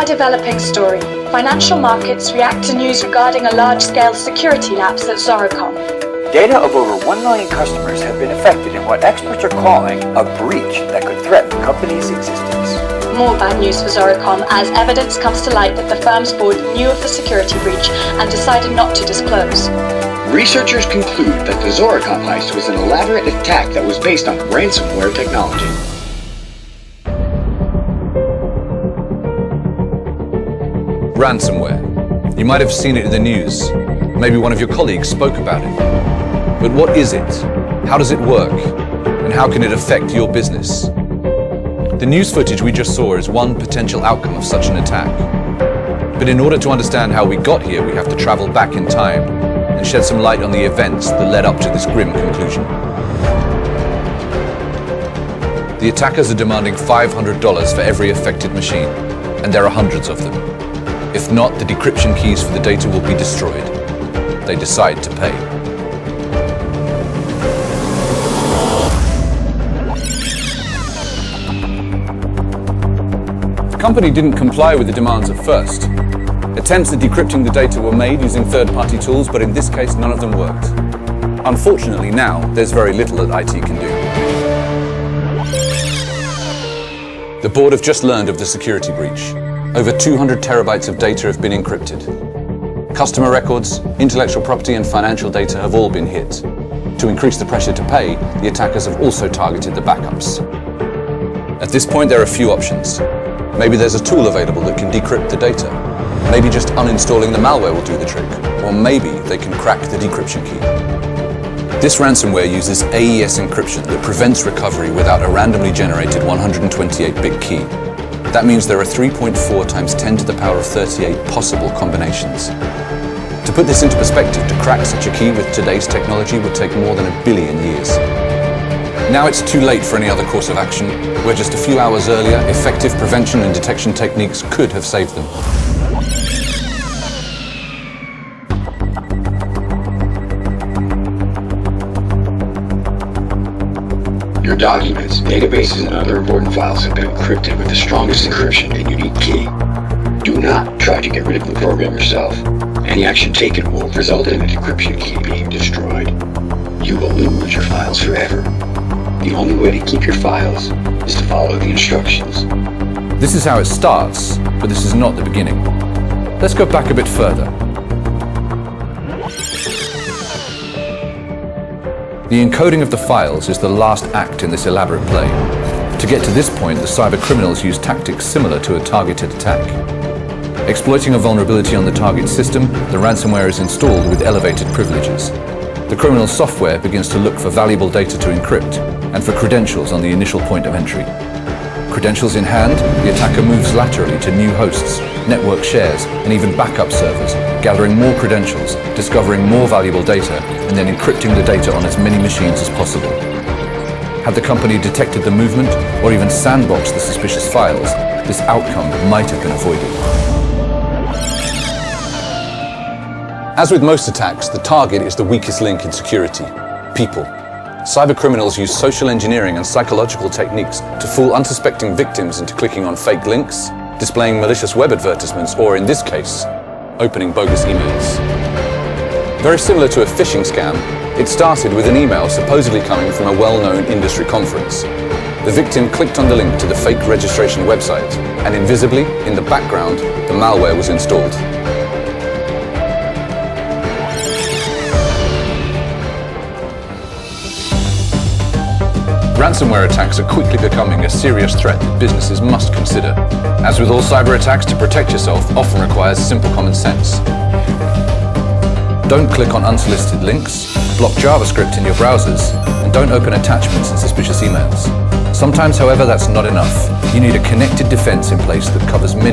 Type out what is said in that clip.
our developing story. Financial markets react to news regarding a large-scale security lapse at Zoricom. Data of over 1 million customers have been affected in what experts are calling a breach that could threaten the company's existence. More bad news for Zoricom as evidence comes to light that the firm's board knew of the security breach and decided not to disclose. Researchers conclude that the Zoricom heist was an elaborate attack that was based on ransomware technology. Ransomware. You might have seen it in the news. Maybe one of your colleagues spoke about it. But what is it? How does it work? And how can it affect your business? The news footage we just saw is one potential outcome of such an attack. But in order to understand how we got here, we have to travel back in time and shed some light on the events that led up to this grim conclusion. The attackers are demanding $500 for every affected machine, and there are hundreds of them. If not, the decryption keys for the data will be destroyed. They decide to pay. The company didn't comply with the demands at first. Attempts at decrypting the data were made using third-party tools, but in this case, none of them worked. Unfortunately, now, there's very little that IT can do. The board have just learned of the security breach. Over 200 terabytes of data have been encrypted. Customer records, intellectual property and financial data have all been hit. To increase the pressure to pay, the attackers have also targeted the backups. At this point, there are a few options. Maybe there's a tool available that can decrypt the data. Maybe just uninstalling the malware will do the trick. Or maybe they can crack the decryption key. This ransomware uses AES encryption that prevents recovery without a randomly generated 128-bit key. That means there are 3.4 times 10 to the power of 38 possible combinations. To put this into perspective, to crack such a key with today's technology would take more than 1 billion years. Now it's too late for any other course of action, where just a few hours earlier, effective prevention and detection techniques could have saved them. Your documents, databases, and other important files have been encrypted with the strongest encryption and unique key. Do not try to get rid of the program yourself. Any action taken will result in the decryption key being destroyed. You will lose your files forever. The only way to keep your files is to follow the instructions. This is how it starts, but this is not the beginning. Let's go back a bit further. The encoding of the files is the last act in this elaborate play. To get to this point, the cyber criminals use tactics similar to a targeted attack. Exploiting a vulnerability on the target system, the ransomware is installed with elevated privileges. The criminal software begins to look for valuable data to encrypt and for credentials on the initial point of entry. Credentials in hand, the attacker moves laterally to new hosts, network shares, and even backup servers, gathering more credentials, discovering more valuable data, and then encrypting the data on as many machines as possible. Had the company detected the movement, or even sandboxed the suspicious files, this outcome might have been avoided. As with most attacks, the target is the weakest link in security: people. Cybercriminals use social engineering and psychological techniques to fool unsuspecting victims into clicking on fake links, displaying malicious web advertisements, or in this case, opening bogus emails. Very similar to a phishing scam, it started with an email supposedly coming from a well-known industry conference. The victim clicked on the link to the fake registration website, and invisibly, in the background, the malware was installed. Ransomware attacks are quickly becoming a serious threat that businesses must consider. As with all cyber attacks, to protect yourself often requires simple common sense. Don't click on unsolicited links, block JavaScript in your browsers, and don't open attachments in suspicious emails. Sometimes, however, that's not enough. You need a connected defense in place that covers many